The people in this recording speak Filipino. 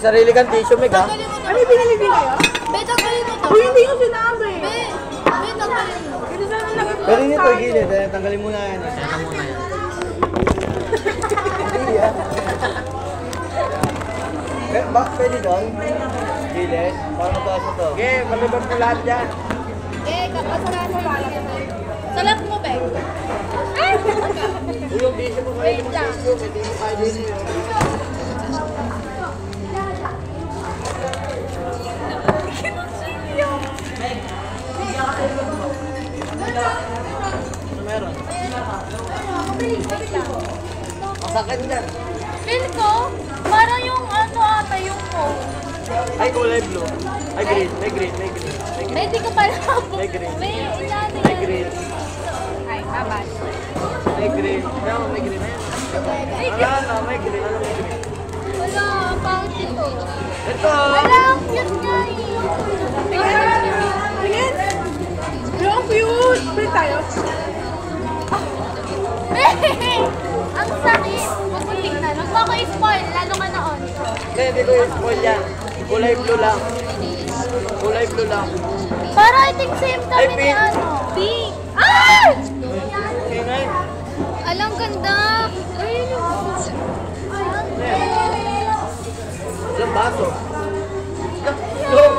sarili kang tissue, Meg, ha? Ano yung binili din kayo? Beta ko yun ito. Uy, hindi ko sinabi. Beta ko yun. Ito sana nagay po. Pero nito, gilid. Tanggalin mo na yan. Seta muna yan. Hindi, ha? Pwede doon? Gilid? Parang mataas ito. Okay, malibag mo lahat dyan. Kapag ka salap mo, Bek. Ay! Yung tissue mo, Wait lang. pwede mo kayo din yun. Ano meron? Masakit dyan. Feel ko, parang yung ano ata yung phone. Ay, kulay blue. Ay, green. May green. May green. May green. May di ko pala May green. May ilan May green. Ay, babas. May green. No, may green. Ano, may green. Ano, may green? Wala, pangit ito. Ito! Wala, ang cute nga eh. Tingin! Yung cute! Print tayo. Ang sakit. Huwag mo tingnan. Huwag mo ako i-spoil, lalo ka noon. Hindi ko yung spoil yan. Kulay blue lang. Kulay blue lang. Para I think same kami Ay, ni pink. ano. Pink. Ah! Okay, ngayon. Alang ganda. Ayun yung Ilang baso? Ang cute.